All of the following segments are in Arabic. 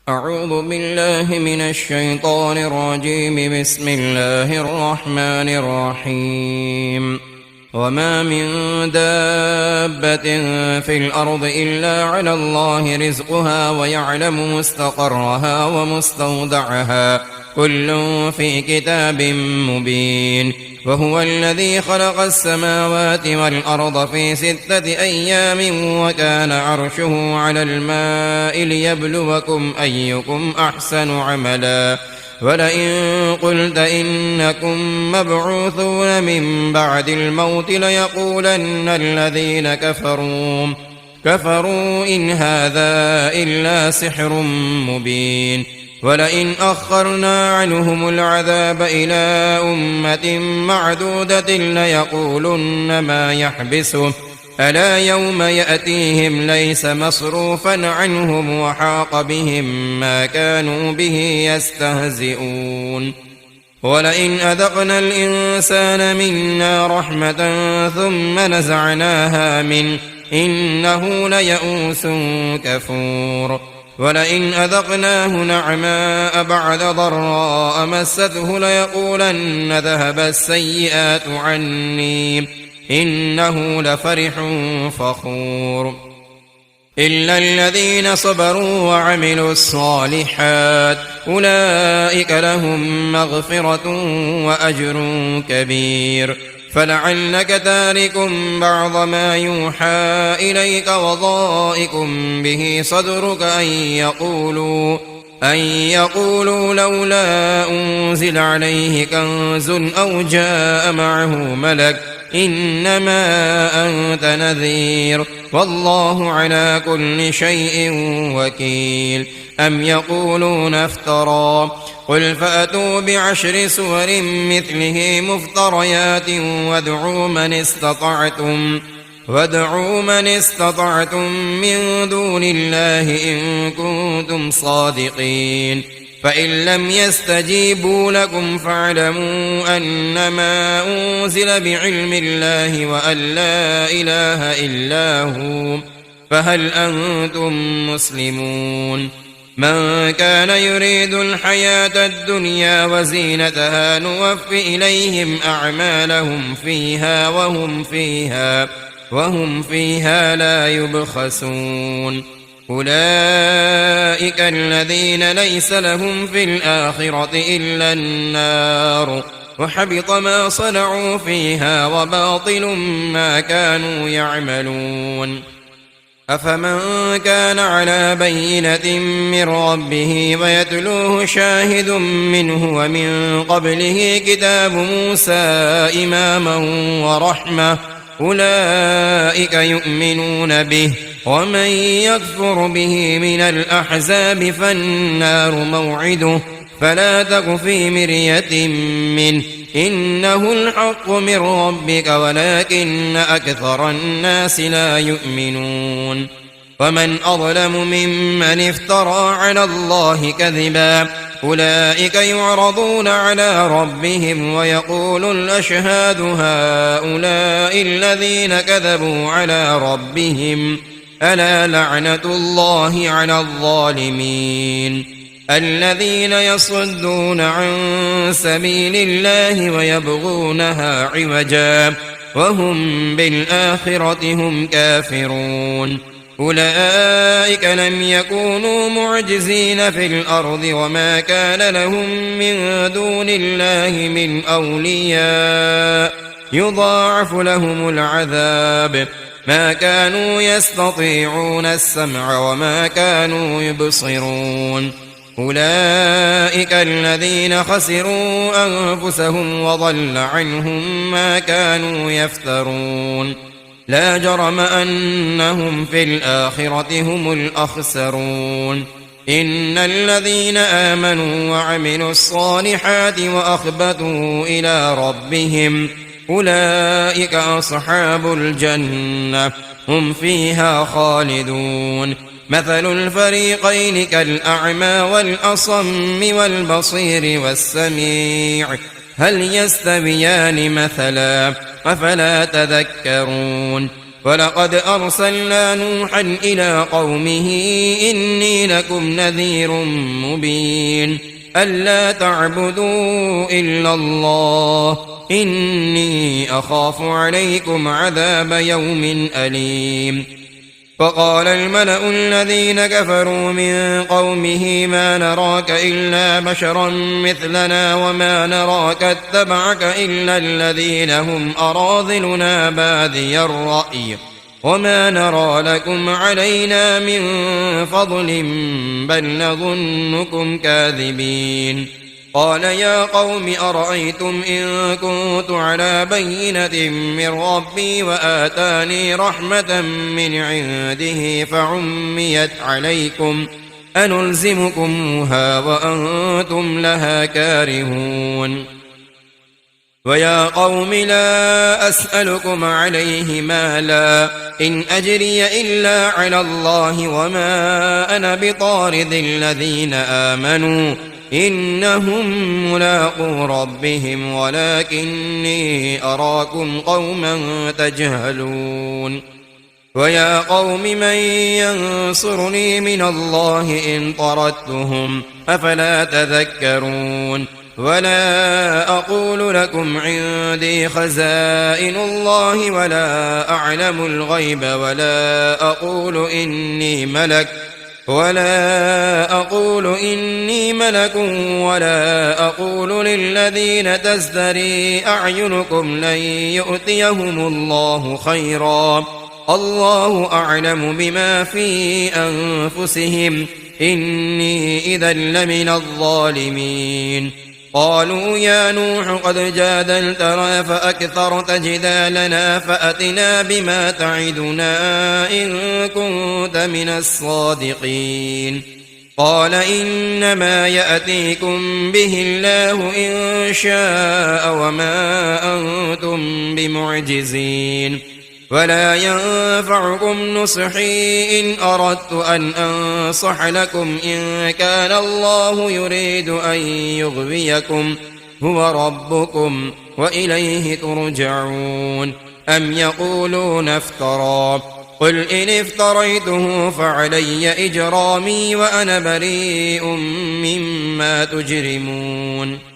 أعوذ بالله من الشيطان الرجيم. بسم الله الرحمن الرحيم. وما من دابة في الأرض إلا على الله رزقها ويعلم مستقرها ومستودعها كل في كتاب مبين. وهو الذي خلق السماوات والأرض في 6 أيام وكان عرشه على الماء ليبلوكم أيكم أحسن عملا. ولئن قلت إنكم مبعوثون من بعد الموت ليقولن الذين كفروا إن هذا إلا سحر مبين. ولئن أخرنا عنهم العذاب إلى أمة معدودة ليقولن ما يحبسه ألا يوم يأتيهم ليس مصروفا عنهم وحاق بهم ما كانوا به يستهزئون. ولئن أذقنا الإنسان منا رحمة ثم نزعناها منه إنه ليئوس كفور. ولئن أذقناه نعماء بعد ضراء مسته ليقولن ذهب السيئات عني إنه لفرح فخور. إلا الذين صبروا وعملوا الصالحات أولئك لهم مغفرة وأجر كبير. فلعلك تارك بعض ما يوحى إليك وضائق به صدرك أن يقولوا لولا أنزل عليه كنز أو جاء معه ملك إنما أنت نذير والله على كل شيء وكيل. أم يقولون افترى قل فأتوا ب10 سور مثله مفتريات وادعوا من استطعتم من دون الله إن كنتم صادقين. فإن لم يستجيبوا لكم فاعلموا أنما أنزل بعلم الله وأن لا إله إلا هو فهل أنتم مسلمون. من كان يريد الحياة الدنيا وزينتها نوف إليهم أعمالهم فيها وهم فيها لا يبخسون. أولئك الذين ليس لهم في الآخرة إلا النار وحبط ما صنعوا فيها وباطل ما كانوا يعملون. أفمن كان على بينة من ربه ويتلوه شاهد منه ومن قبله كتاب موسى إماما ورحمة أولئك يؤمنون به. ومن يكفر به من الأحزاب فالنار موعده فلا تك في مرية منه إنه الحق من ربك ولكن أكثر الناس لا يؤمنون. ومن أظلم ممن افترى على الله كذبا أولئك يعرضون على ربهم ويقول الأشهاد هؤلاء الذين كذبوا على ربهم ألا لعنة الله على الظالمين الذين يصدون عن سبيل الله ويبغونها عوجا وهم بالآخرة هم كافرون. أولئك لم يكونوا معجزين في الأرض وما كان لهم من دون الله من أولياء يضاعف لهم العذاب ما كانوا يستطيعون السمع وما كانوا يبصرون. أولئك الذين خسروا أنفسهم وضل عنهم ما كانوا يفترون. لا جرم أنهم في الآخرة هم الأخسرون. إن الذين آمنوا وعملوا الصالحات وأخبتوا إلى ربهم أولئك أصحاب الجنة هم فيها خالدون. مثل الفريقين كالأعمى والأصم والبصير والسميع هل يستويان مثلا أفلا تذكرون. ولقد أرسلنا نوحا إلى قومه إني لكم نذير مبين ألا تعبدوا إلا الله إني أخاف عليكم عذاب يوم أليم فقال الملأ الذين كفروا من قومه ما نراك إلا بشرا مثلنا وما نراك اتبعك إلا الذين هم أراذلنا بادي الرأي وما نرى لكم علينا من فضل بل نظنكم كاذبين قال يا قوم أرأيتم إن كنت على بينة من ربي وآتاني رحمة من عنده فعميت عليكم أنلزمكموها وأنتم لها كارهون ويا قوم لا أسألكم عليه مالا إن أجري إلا على الله وما أنا بطارد الذين آمنوا إنهم ملاقو ربهم ولكني أراكم قوما تجهلون ويا قوم من ينصرني من الله إن طردتهم أفلا تذكرون ولا أقول لكم عندي خزائن الله ولا أعلم الغيب ولا أقول إني ملك ولا أقول للذين تزدري أعينكم لن يؤتيهم الله خيرا الله أعلم بما في أنفسهم إني إذا لمن الظالمين قالوا يا نوح قد جادلتنا فأكثرت جدالنا فأتنا بما تعدنا إن كنت من الصادقين قال إنما يأتيكم به الله إن شاء وما أنتم بمعجزين ولا ينفعكم نصحي إن أردت أن أنصح لكم إن كان الله يريد أن يغويكم هو ربكم وإليه ترجعون أم يقولون افترى قل إن افتريته فعلي إجرامي وأنا بريء مما تجرمون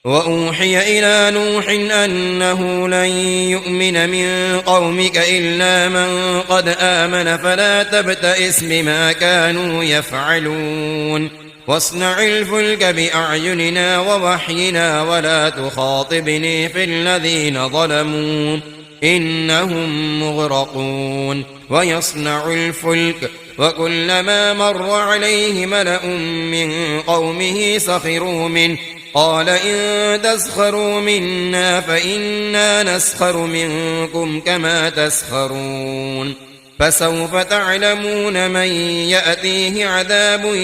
وأوحي إلى نوح أنه لن يؤمن من قومك إلا من قد آمن فلا تبتئس بما كانوا يفعلون واصنع الفلك بأعيننا ووحينا ولا تخاطبني في الذين ظلموا إنهم مغرقون ويصنع الفلك وكلما مر عليه ملأ من قومه سخروا منه قال إن تسخروا منا فإنا نسخر منكم كما تسخرون فسوف تعلمون من يأتيه عذاب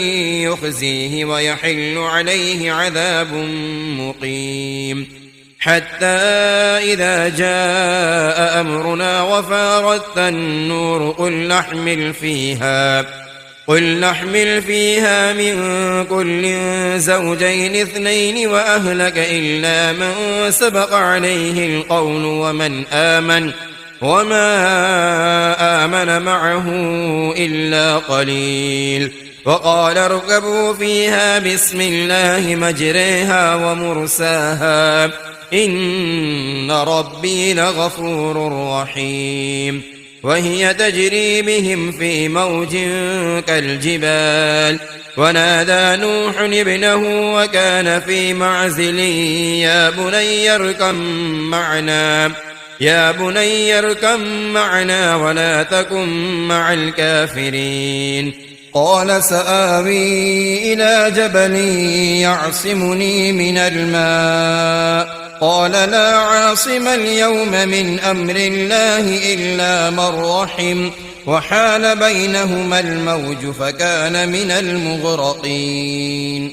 يخزيه ويحل عليه عذاب مقيم حتى إذا جاء أمرنا وفارت النور قل نحمل فيها من كل زوجين اثنين وأهلك إلا من سبق عليه القول وما آمن معه إلا قليل وقال اركبوا فيها بسم الله مجريها ومرساها إن ربي لغفور رحيم وهي تجري بهم في موج كالجبال ونادى نوح ابنه وكان في معزل يا بني اركب معنا ولا تكن مع الكافرين قال سآوي إلى جبل يعصمني من الماء قال لا عاصم اليوم من أمر الله إلا من رحم وحال بينهما الموج فكان من المغرقين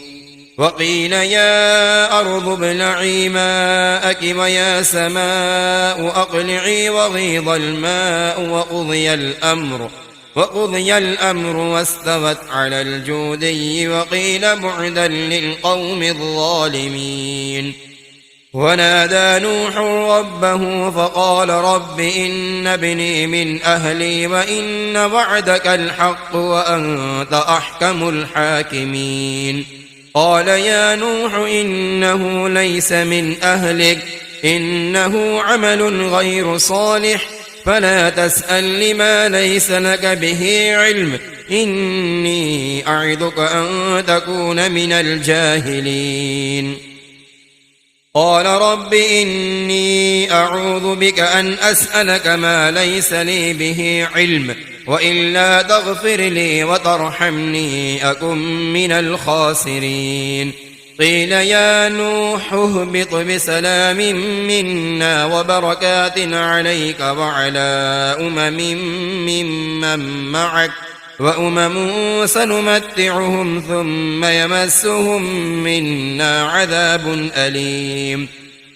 وقيل يا أرض ابلعي ماءك ويا سماء أقلعي وغيض الماء وقضي الأمر واستوت على الجودي وقيل بعدا للقوم الظالمين ونادى نوح ربه فقال رب إن ابني من أهلي وإن وعدك الحق وأنت أحكم الحاكمين قال يا نوح إنه ليس من أهلك إنه عمل غير صالح فلا تسأل لما ليس لك به علم إني أعظك أن تكون من الجاهلين قال رب إني أعوذ بك أن أسألك ما ليس لي به علم وإلا تغفر لي وترحمني أكن من الخاسرين قيل يا نوح اهبط بسلام منا وبركات عليك وعلى ممن معك وأمم سنمتعهم ثم يمسهم منا عذاب أليم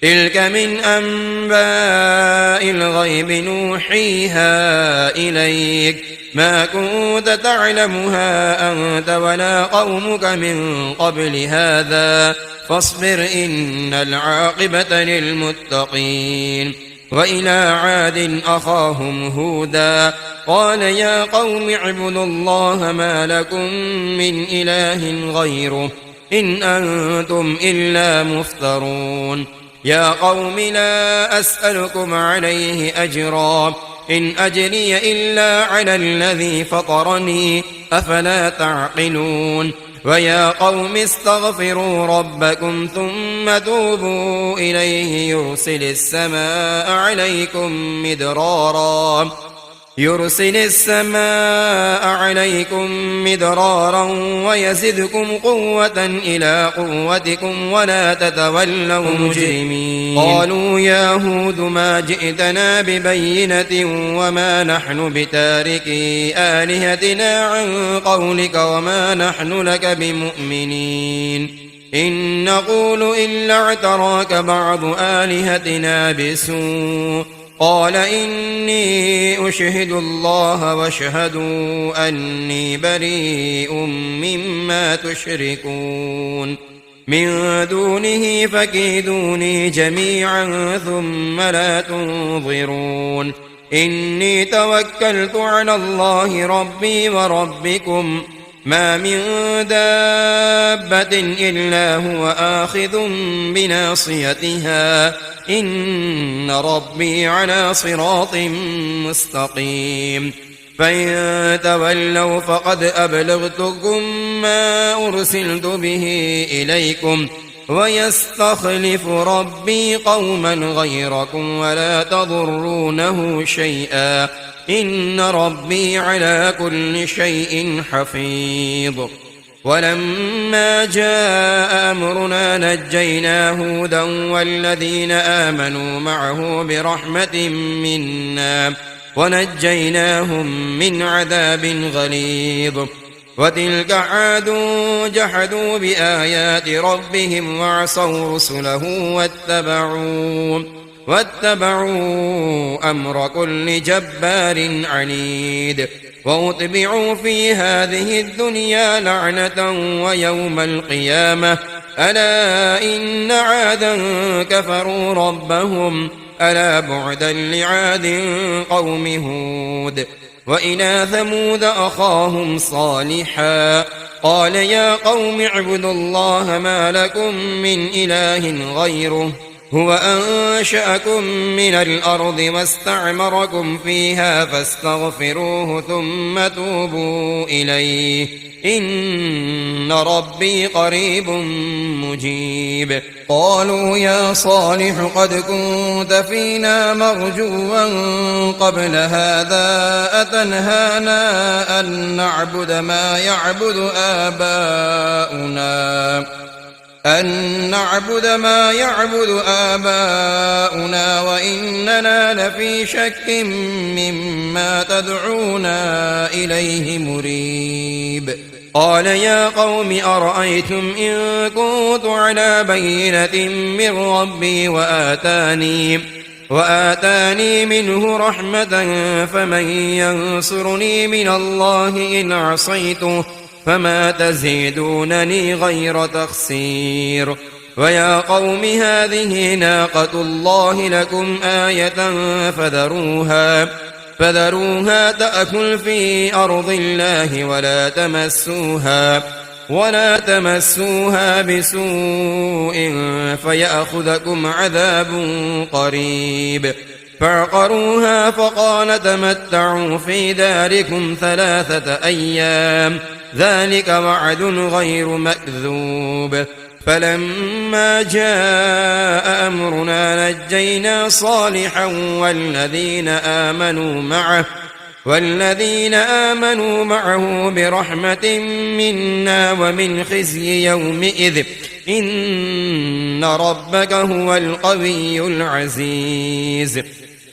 تلك من أنباء الغيب نوحيها إليك ما كنت تعلمها أنت ولا قومك من قبل هذا فاصبر إن العاقبة للمتقين وإلى عاد أخاهم هودا قال يا قوم اعبدوا الله ما لكم من إله غيره إن أنتم إلا مفترون يا قوم لا أسألكم عليه أجرا إن أجري إلا على الذي فطرني أفلا تعقلون ويا قوم استغفروا ربكم ثم توبوا إليه يرسل السماء عليكم مدرارا ويزدكم قوة إلى قوتكم ولا تتولوا مجرمين قالوا يا هود ما جئتنا ببينة وما نحن بتاركي آلهتنا عن قولك وما نحن لك بمؤمنين إن نقول إلا اعتراك بعض آلهتنا بسوء قال إني أشهد الله واشهدوا أني بريء مما تشركون من دونه فكيدوني جميعا ثم لا تنظرون إني توكلت على الله ربي وربكم ما من دابة إلا هو آخذ بناصيتها إن ربي على صراط مستقيم فإن تولوا فقد أبلغتكم ما أرسلت به إليكم ويستخلف ربي قوما غيركم ولا تضرونه شيئا إن ربي على كل شيء حفيظ ولما جاء أمرنا نجينا هودا والذين آمنوا معه برحمة منا ونجيناهم من عذاب غليظ وتلك عاد جحدوا بآيات ربهم وعصوا رسله واتبعوا أمر كل جبار عنيد وأتبعوا في هذه الدنيا لعنة ويوم القيامة ألا إن عادا كفروا ربهم ألا بعدا لعاد قوم هود وإلى ثمود أخاهم صالحا قال يا قوم اعبدوا الله ما لكم من إله غيره هو أنشأكم من الأرض واستعمركم فيها فاستغفروه ثم توبوا إليه إن ربي قريب مجيب قالوا يا صالح قد كنت فينا مرجوا قبل هذا أتنهانا أن نعبد ما يعبد آباؤنا وإننا لفي شك مما تدعونا إليه مريب قال يا قوم أرأيتم إن كنت على بينة من ربي وآتاني منه رحمة فمن ينصرني من الله إن عصيته فما تزيدونني غير تخسير ويا قوم هذه ناقة الله لكم آية فذروها تأكل في أرض الله ولا تمسوها بسوء فيأخذكم عذاب قريب. فعقروها فقال تمتعوا في داركم 3 أيام ذلك وعد غير مكذوب. فلما جاء أمرنا نجينا صالحا والذين آمنوا معه برحمة منا ومن خزي يومئذ إن ربك هو القوي العزيز.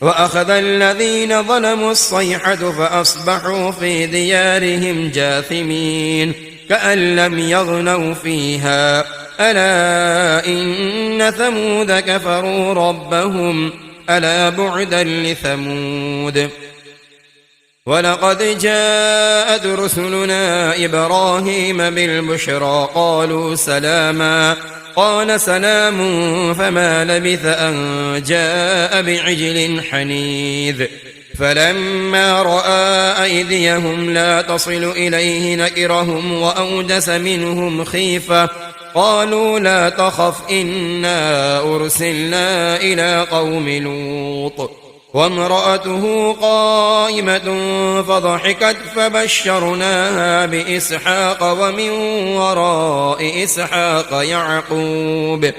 وأخذ الذين ظلموا الصيحة فأصبحوا في ديارهم جاثمين كأن لم يغنوا فيها ألا إن ثمود كفروا ربهم ألا بعدا لثمود. ولقد جاءت رسلنا إبراهيم بالبشرى قالوا سلاما قال سلام فما لبث أن جاء بعجل حنيذ. فلما رأى أيديهم لا تصل إليه نكرهم وأوجس منهم خيفة قالوا لا تخف إنا أرسلنا إلى قوم لوط وامرأته قائمة فضحكت فبشرناها بإسحاق ومن وراء إسحاق يعقوب.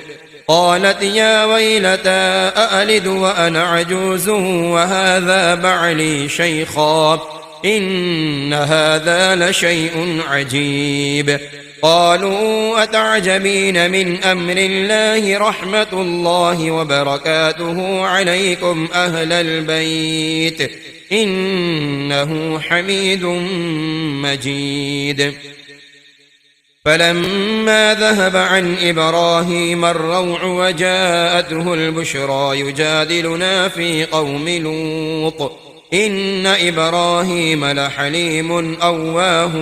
قالت يا ويلتى أألد وأنا عجوز وهذا بعلي شيخا إن هذا لشيء عجيب. قالوا أتعجبين من أمر الله رحمة الله وبركاته عليكم أهل البيت إنه حميد مجيد. فلما ذهب عن إبراهيم الروع وجاءته البشرى يجادلنا في قوم لوط إن إبراهيم لحليم أواه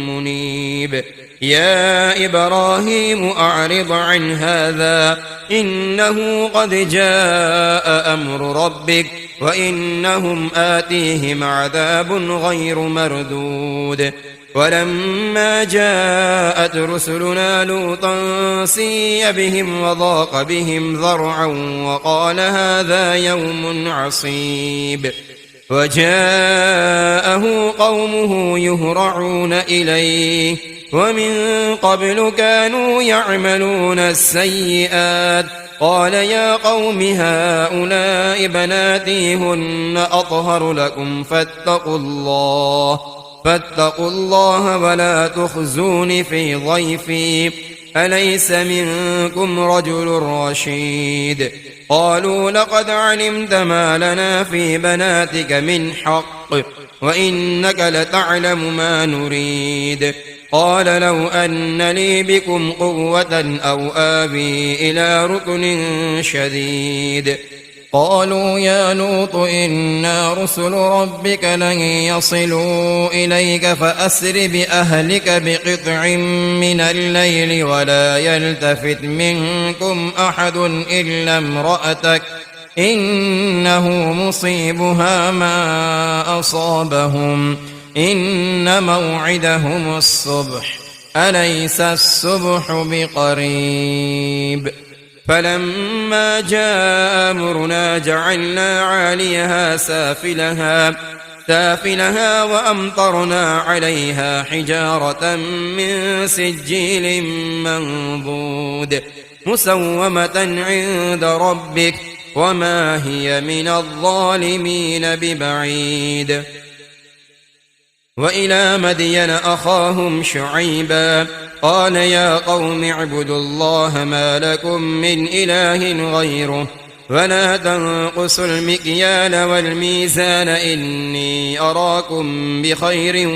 منيب. يا إبراهيم أعرض عن هذا إنه قد جاء أمر ربك وإنهم آتيهم عذاب غير مردود. ولما جاءت رسلنا لوطا سيء بهم وضاق بهم ذرعا وقال هذا يوم عصيب. وجاءه قومه يهرعون إليه ومن قبل كانوا يعملون السيئات قال يا قوم هؤلاء بناتي هن أطهر لكم فاتقوا الله ولا تخزون في ضيفي أليس منكم رجل رشيد. قالوا لقد علمت ما لنا في بناتك من حق وإنك لتعلم ما نريد. قال لو أن لي بكم قوة أو آوي إلى ركن شديد. قالوا يا لوط إنا رسل ربك لن يصلوا إليك فأسر بأهلك بقطع من الليل ولا يلتفت منكم أحد إلا امرأتك إنه مصيبها ما أصابهم إن موعدهم الصبح أليس الصبح بقريب. فلما جاء أمرنا جعلنا عاليها سافلها وأمطرنا عليها حجارة من سجيل منضود مسومة عند ربك وما هي من الظالمين ببعيد. وإلى مدين أخاهم شعيبا قال يا قوم اعبدوا الله ما لكم من إله غيره ولا تنقصوا المكيال والميزان إني أراكم بخير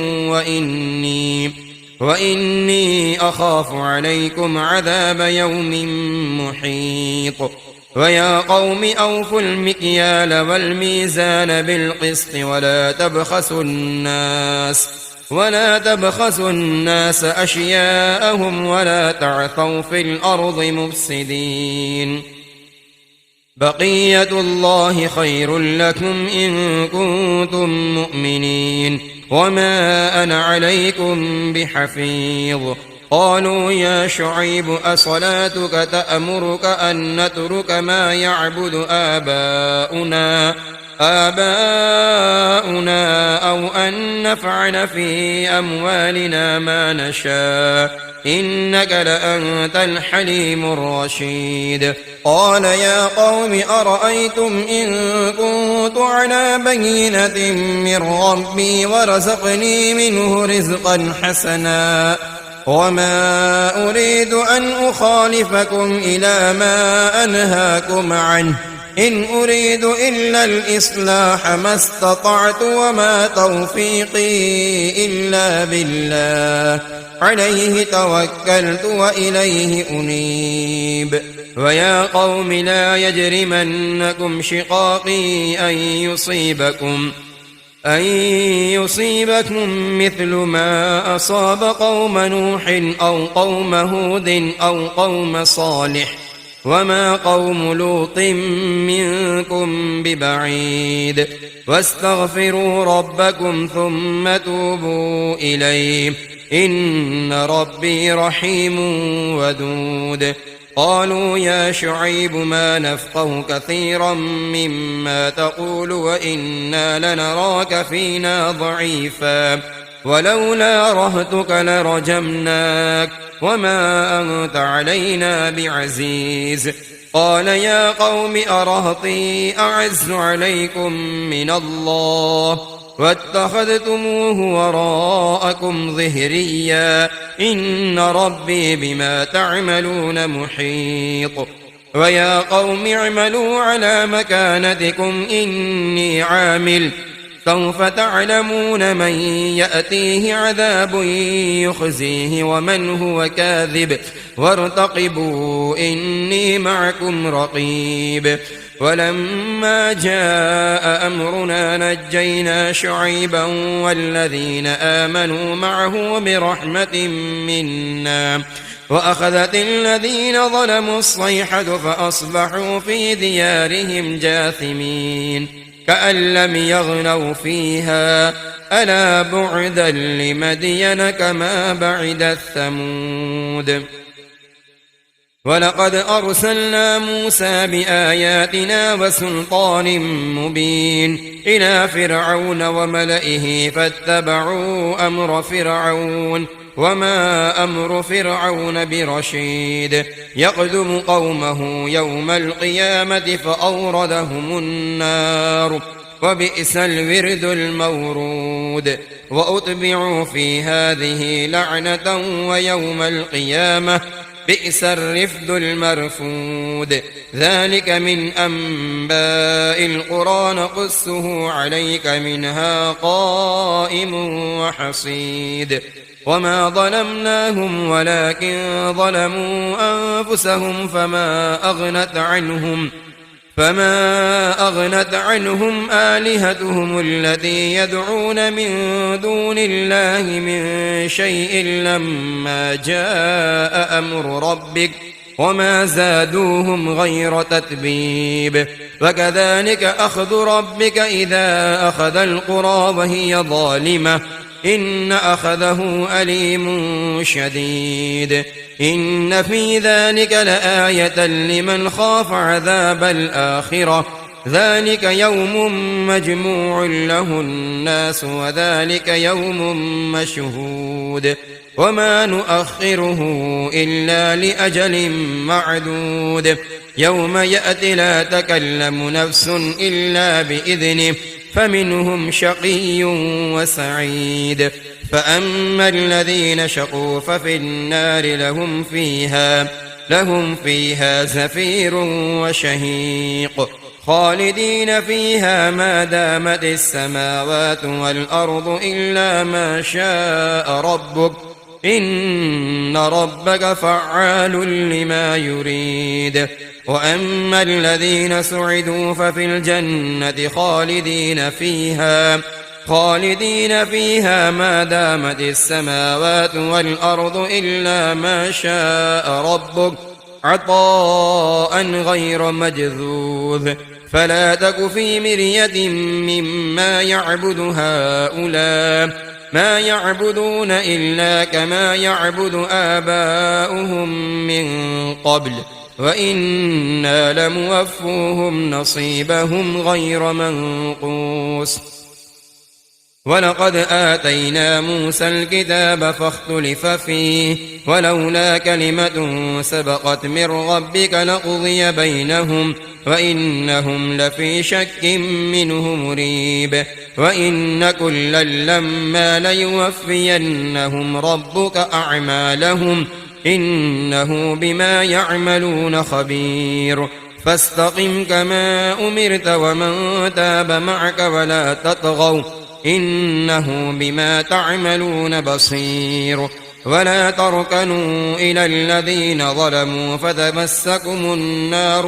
وإني أخاف عليكم عذاب يوم محيط. ويا قوم أوفوا المكيال والميزان بالقسط ولا تبخسوا الناس أشياءهم ولا تعثوا في الأرض مفسدين بقية الله خير لكم إن كنتم مؤمنين وما أنا عليكم بحفيظ قالوا يا شعيب أصلاتك تأمرك أن نترك ما يعبد آباؤنا أو أن نفعل في أموالنا ما نشاء إنك لأنت الحليم الرشيد قال يا قوم أرأيتم إن كنت على بينة من ربي ورزقني منه رزقا حسنا وما أريد أن أخالفكم إلى ما أنهاكم عنه إن أريد إلا الإصلاح ما استطعت وما توفيقي إلا بالله عليه توكلت وإليه أنيب ويا قوم لا يجرمنكم شقاقي أن يصيبكم مثل ما أصاب قوم نوح أو قوم هود أو قوم صالح وما قوم لوط منكم ببعيد واستغفروا ربكم ثم توبوا إليه إن ربي رحيم ودود قالوا يا شعيب ما نفقه كثيرا مما تقول وإنا لنراك فينا ضعيفا ولولا رهتك لرجمناك وما أنت علينا بعزيز قال يا قوم أرهطي أعز عليكم من الله واتخذتموه وراءكم ظهريا إن ربي بما تعملون محيط ويا قوم اعملوا على مكانتكم إني عامل سوف تعلمون من يأتيه عذاب يخزيه ومن هو كاذب وارتقبوا إني معكم رقيب ولما جاء أمرنا نجينا شعيبا والذين آمنوا معه برحمة منا وأخذت الذين ظلموا الصيحة فأصبحوا في ديارهم جاثمين كأن لم يغنوا فيها ألا بعدا لمدين كما بعدت ثمود ولقد أرسلنا موسى بآياتنا وسلطان مبين إلى فرعون وملئه فاتبعوا أمر فرعون وما أمر فرعون برشيد يقدم قومه يوم القيامة فأوردهم النار وبئس الورد المورود وأتبعوا في هذه لعنة ويوم القيامة بئس الرفد المرفود ذلك من أنباء القرى نقصه عليك منها قائم وحصيد وما ظلمناهم ولكن ظلموا أنفسهم فما أغنت عنهم آلهتهم التي يدعون من دون الله من شيء لما جاء أمر ربك وما زادوهم غير تتبيب وكذلك أخذ ربك إذا أخذ القرى وهي ظالمة إن أخذه أليم شديد إن في ذلك لآية لمن خاف عذاب الآخرة ذلك يوم مجموع له الناس وذلك يوم مشهود وما نؤخره إلا لأجل معدود يوم يأتي لا تكلم نفس إلا بإذنه فمنهم شقي وسعيد فأما الذين شقوا ففي النار لهم فيها زفير وشهيق خالدين فيها ما دامت السماوات والأرض إلا ما شاء ربك إن ربك فعال لما يريد وأما الذين سعدوا ففي الجنة خالدين فيها خالدين فيها ما دامت السماوات والأرض إلا ما شاء ربك عطاء غير مجذوذ فلا تك في مرية مما يعبد هؤلاء ما يعبدون إلا كما يعبد آباؤهم من قبل وإنا لموفوهم نصيبهم غير منقوص ولقد آتينا موسى الكتاب فاختلف فيه ولولا كلمة سبقت من ربك لقضي بينهم وإنهم لفي شك منه مريب وإن كلا لما ليوفينهم ربك أعمالهم إنه بما يعملون خبير فاستقم كما أمرت ومن تاب معك ولا تطغوا إنه بما تعملون بصير ولا تركنوا إلى الذين ظلموا فتمسكم النار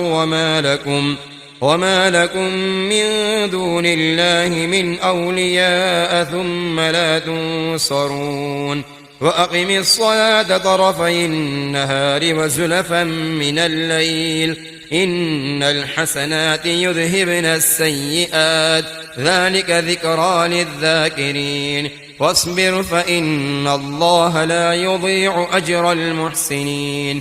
وما لكم من دون الله من أولياء ثم لا تنصرون وأقم الصلاة طرفي النهار وزلفا من الليل إن الحسنات يذهبن السيئات ذلك ذكرى للذاكرين واصبر فإن الله لا يضيع أجر المحسنين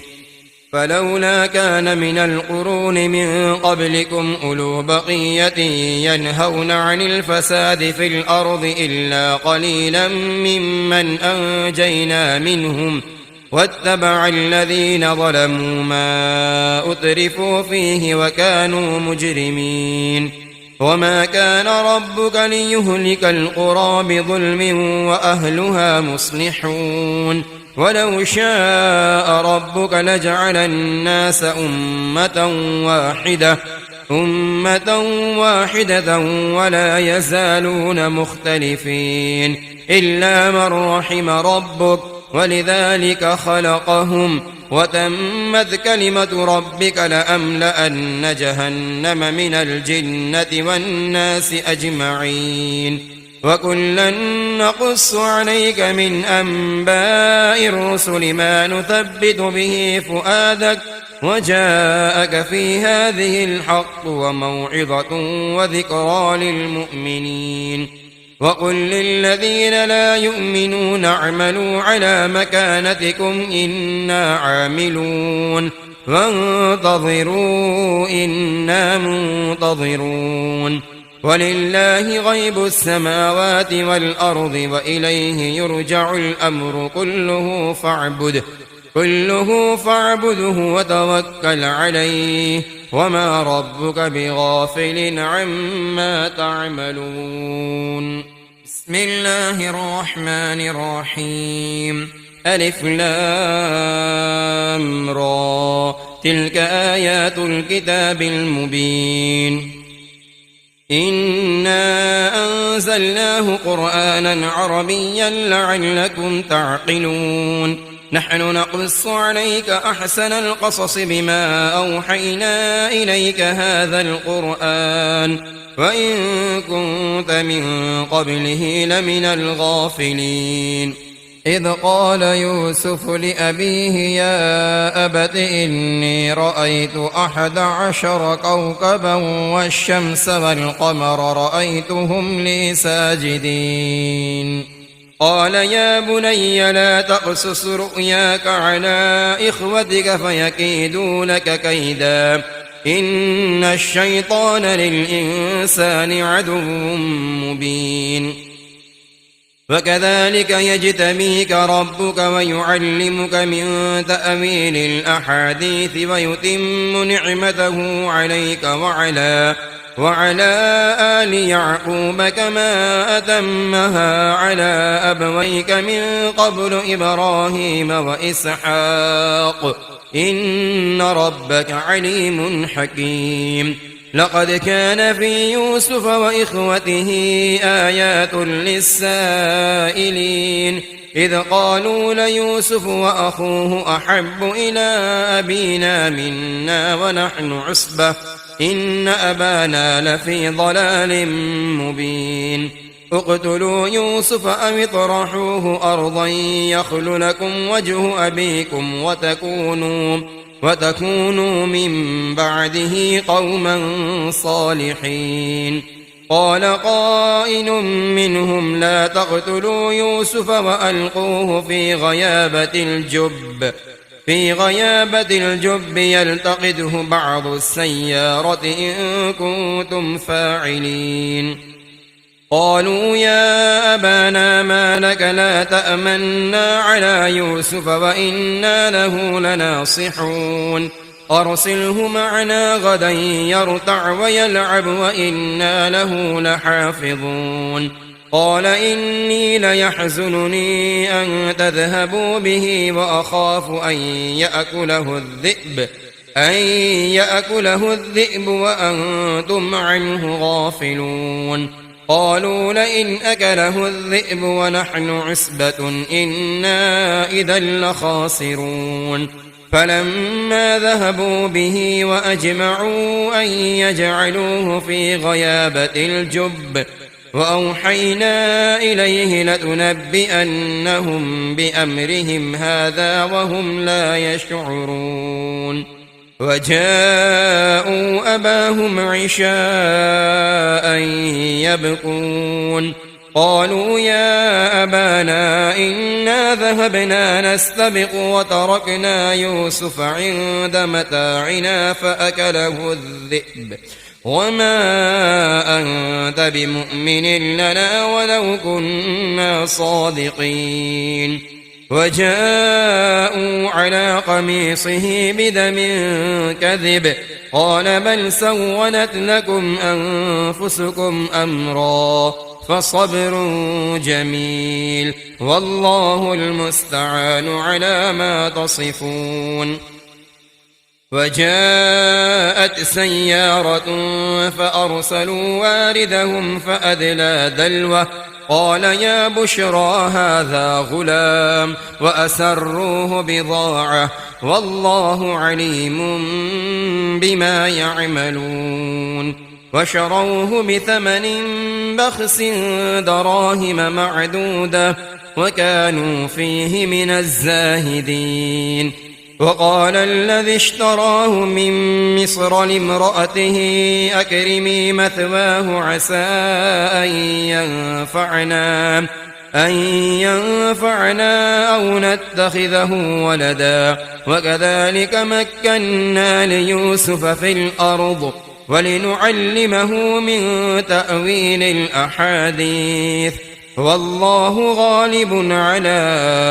فلولا كان من القرون من قبلكم أولو بقية ينهون عن الفساد في الأرض إلا قليلا ممن أنجينا منهم واتبع الذين ظلموا ما أترفوا فيه وكانوا مجرمين وما كان ربك ليهلك القرى بظلم وأهلها مصلحون ولو شاء ربك لجعل الناس أمة واحدة ولا يزالون مختلفين إلا من رحم ربك ولذلك خلقهم وتمت كلمة ربك لأملأن جهنم من الجنة والناس أجمعين وكلا نقص عليك من أنباء الرسل ما نثبت به فؤادك وجاءك في هذه الحق وموعظة وذكرى للمؤمنين وقل للذين لا يؤمنون اعملوا على مكانتكم إنا عاملون وانتظروا إنا منتظرون ولله غيب السماوات والأرض وإليه يرجع الأمر كله فاعبده وتوكل عليه وما ربك بغافل عما تعملون بسم الله الرحمن الرحيم ألف لام را تلك آيات الكتاب المبين إنا أنزلناه قرآنا عربيا لعلكم تعقلون نحن نقص عليك أحسن القصص بما أوحينا إليك هذا القرآن وإن كنت من قبله لمن الغافلين إذ قال يوسف لأبيه يا أبت إني رأيت 11 كوكبا والشمس والقمر رأيتهم لي ساجدين قال يا بني لا تقصص رؤياك على إخوتك فيكيدوا لك كيدا إن الشيطان للإنسان عدو مبين وكذلك يجتبيك ربك ويعلمك من تأويل الأحاديث ويتم نعمته عليك وعلى آل يعقوب كما أتمها على أبويك من قبل إبراهيم وإسحاق إن ربك عليم حكيم لقد كان في يوسف وإخوته آيات للسائلين إذ قالوا ليوسف وأخوه أحب إلى أبينا منا ونحن عصبة إن أبانا لفي ضلال مبين اقتلوا يوسف أو اطرحوه أرضا يخل لكم وجه أبيكم وتكونوا من بعده قوما صالحين. قال قائل منهم لا تقتلوا يوسف وألقوه في غيابة الجب يلتقطه بعض السيارة إن كنتم فاعلين. قالوا يا أبانا ما لك لا تأمنا على يوسف وإنا له لناصحون أرسله معنا غدا يرتع ويلعب وإنا له لحافظون. قال إني ليحزنني أن تذهبوا به وأخاف أن يأكله الذئب وأنتم عنه غافلون. قالوا لئن أكله الذئب ونحن عصبة إنا إذا لخاسرون. فلما ذهبوا به وأجمعوا أن يجعلوه في غيابة الجب وأوحينا إليه لتنبئنهم بأمرهم هذا وهم لا يشعرون. وجاءوا أباهم عشاء يبكون. قالوا يا أبانا إنا ذهبنا نستبق وتركنا يوسف عند متاعنا فأكله الذئب وما أنت بمؤمن لنا ولو كنا صادقين. وجاءوا على قميصه بدم كذب قال بل سولت لكم أنفسكم أمرا فصبر جميل والله المستعان على ما تصفون. وجاءت سيارة فأرسلوا واردهم فأدلى دلوه قال يا بشرى هذا غلام وأسروه بضاعة والله عليم بما يعملون. وشروه بثمن بخس دراهم معدودة وكانوا فيه من الزاهدين. وقال الذي اشتراه من مصر لامرأته أكرمي مثواه عسى أن ينفعنا أو نتخذه ولدا وكذلك مكنا ليوسف في الأرض ولنعلمه من تأويل الأحاديث والله غالب على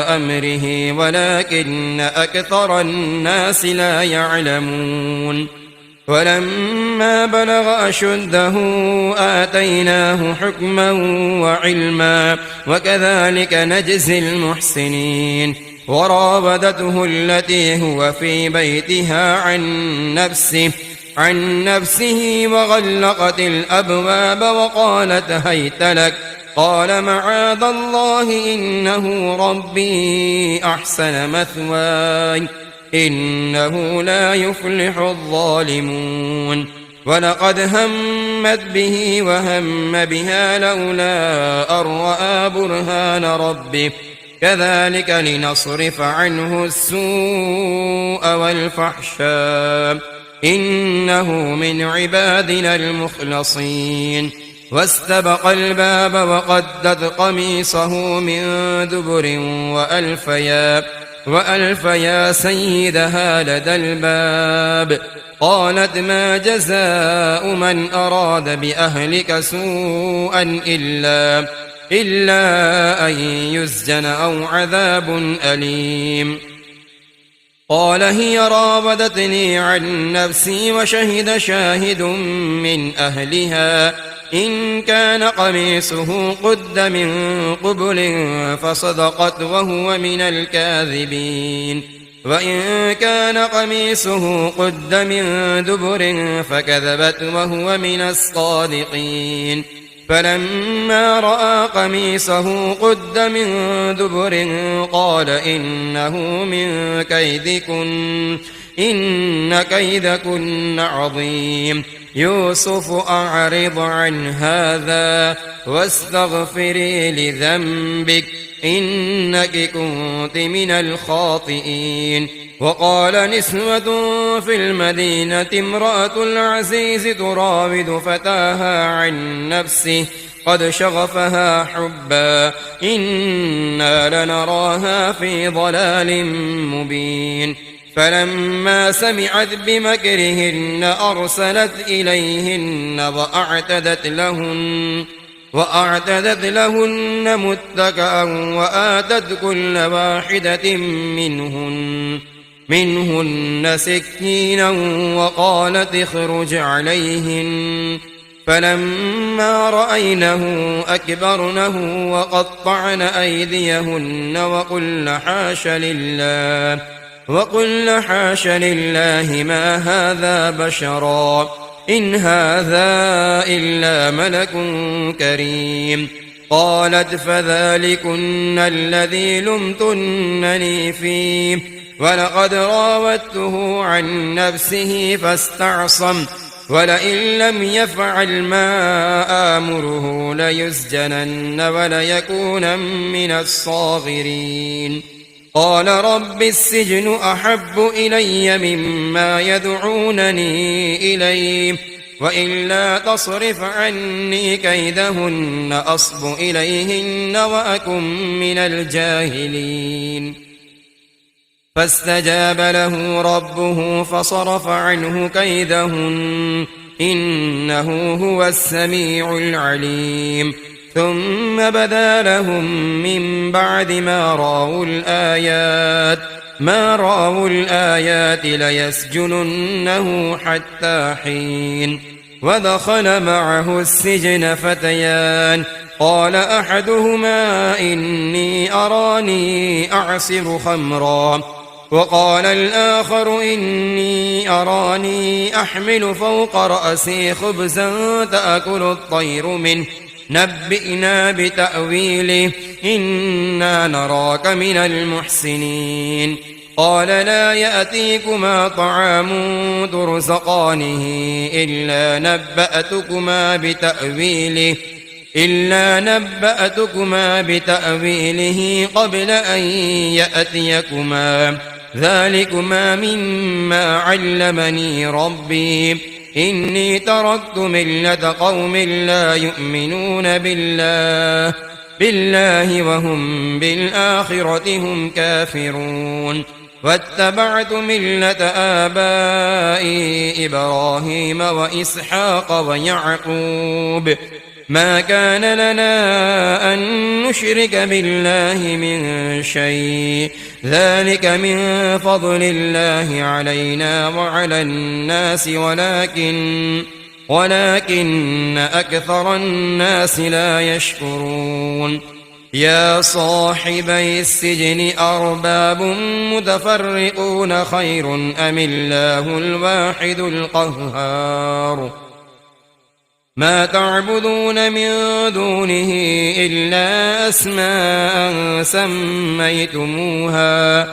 أمره ولكن أكثر الناس لا يعلمون. ولما بلغ أشده آتيناه حكما وعلما وكذلك نجزي المحسنين. وراودته التي هو في بيتها عن نفسه وغلقت الأبواب وقالت هيت لك قال معاذ الله إنه ربي أحسن مثواي إنه لا يفلح الظالمون. ولقد همت به وهم بها لولا أن رأى برهان ربه كذلك لنصرف عنه السوء والفحشاء إنه من عبادنا المخلصين. واستبق الباب وقدت قميصه من دبر وألفيا سيدها لدى الباب. قالت ما جزاء من أراد بأهلك سوءا إلا أن يسجن أو عذاب أليم. قال هي راودتني عن نفسي وشهد شاهد من أهلها إن كان قميصه قد من قبل فصدقت وهو من الكاذبين وإن كان قميصه قد من دبر فكذبت وهو من الصادقين. فلما رأى قميصه قد من دبر قال إنه من كيدكن إن كيدكن عظيم. يوسف أعرض عن هذا واستغفري لذنبك إنك كنت من الخاطئين. وقال نسوة في المدينة امرأة العزيز تراود فتاها عن نفسه قد شغفها حبا إنا لنراها في ضلال مبين. فلما سمعت بمكرهن أرسلت إليهن وأعتدت لهن متكأ وآتت كل واحدة منهن سكينا وقالت اخرج عليهن. فلما رأينه أكبرنه وقطعن أيديهن وقلن حاش لله ما هذا بشرا إن هذا إلا ملك كريم. قالت فذلكن الذي لمتنني فيه ولقد راودته عن نفسه فاستعصم ولئن لم يفعل ما آمره ليسجنن وليكون من الصاغرين. قال رب السجن أحب إلي مما يدعونني إليه وإلا تصرف عني كيدهن أصب إليهن وأكن من الجاهلين. فاستجاب له ربه فصرف عنه كيدهن إنه هو السميع العليم. ثم بدا لهم من بعد ما رأوا الآيات ليسجننه حتى حين. ودخل معه السجن فتيان قال أحدهما إني أراني أعصر خمرا وقال الآخر إني أراني أحمل فوق رأسي خبزا تأكل الطير منه نبئنا بتأويله إنا نراك من المحسنين. قال لا يأتيكما طعام ترزقانه إلا نبأتكما بتأويله قبل أن يأتيكما ذلكما مما علمني ربي إني تركت ملة قوم لا يؤمنون بالله وهم بالآخرة هم كافرون. واتبعت ملة آبائي إبراهيم وإسحاق ويعقوب ما كان لنا أن نشرك بالله من شيء ذلك من فضل الله علينا وعلى الناس ولكن أكثر الناس لا يشكرون. يا صاحبي السجن أرباب متفرقون خير أم الله الواحد القهار. ما تعبدون من دونه إلا أسماء سميتموها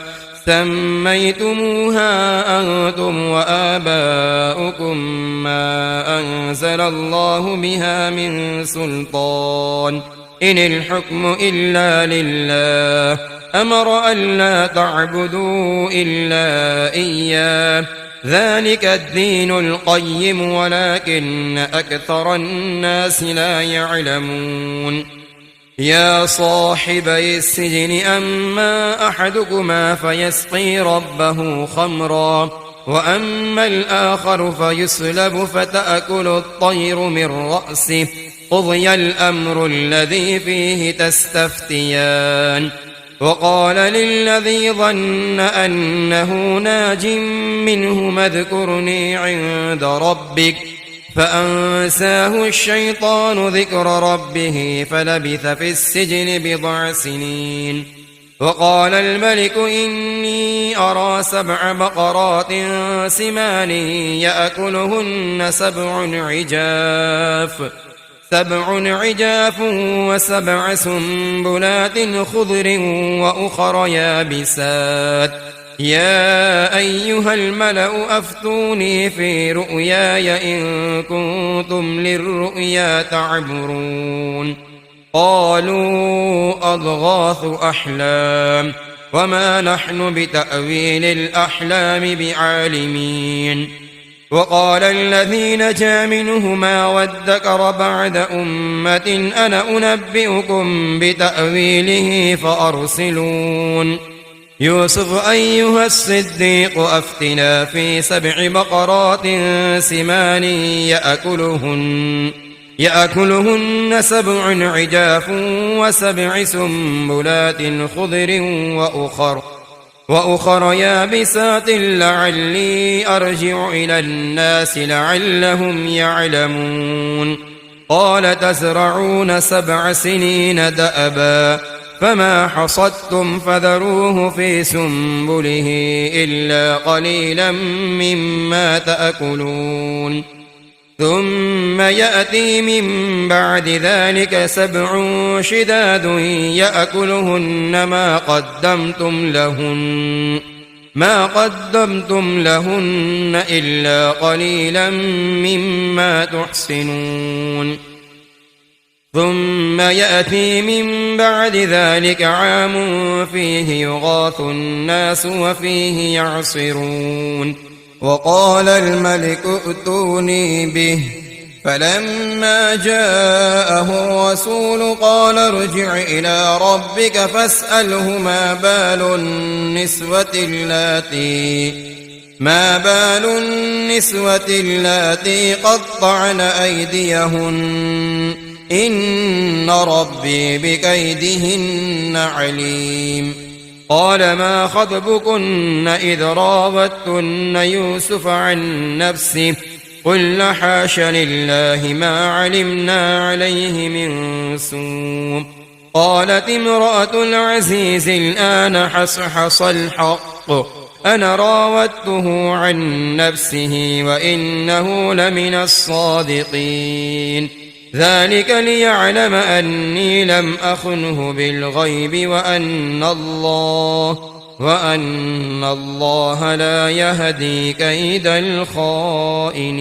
أنتم وآباؤكم ما أنزل الله بها من سلطان إن الحكم إلا لله أمر ألا تعبدوا إلا إياه ذلك الدين القيم ولكن أكثر الناس لا يعلمون. يا صاحبي السجن أما أحدكما فيسقي ربه خمرا وأما الآخر فيسلب فتأكل الطير من رأسه قضي الأمر الذي فيه تستفتيان. وقال للذي ظن أنه ناج منه اذكرني عند ربك فأنساه الشيطان ذكر ربه فلبث في السجن بضع سنين. وقال الملك إني أرى 7 بقرات سمان يأكلهن 7 عجاف و7 سنبلات خضر وأخر يابسات يا أيها الملأ أفتوني في رؤياي إن كنتم للرؤيا تعبرون قالوا أضغاث أحلام وما نحن بتأويل الأحلام بعالمين وقال الذي نجا منهما وادكر بعد أمة أنا أنبئكم بتأويله فأرسلون يوسف أيها الصديق أفتنا في 7 بقرات سمان يأكلهن 7 عجاف و7 سنبلات خضر وأخر يابسات لعلي أرجع إلى الناس لعلهم يعلمون قال تزرعون 7 سنين دأبا فما حصدتم فذروه في سنبله إلا قليلا مما تأكلون ثم يأتي من بعد ذلك 7 شداد يأكلهن ما قدمتم لهن إلا قليلا مما تحصنون ثم يأتي من بعد ذلك عام فيه يغاث الناس وفيه يعصرون وقال الملك ائتوني به فلما جاءه الرسول قال ارجع إلى ربك فاسأله ما بال النسوة اللاتي قطعن أيديهن إن ربي بكيدهن عليم قال ما خطبكن إذ راوتن يوسف عن نفسه قلن حاش لله ما علمنا عليه من سوء قالت امرأة العزيز الآن حصحص الحق أنا راودته عن نفسه وإنه لمن الصادقين ذلك ليعلم أني لم أخنه بالغيب وأن الله لا يهدي كيد الخائنين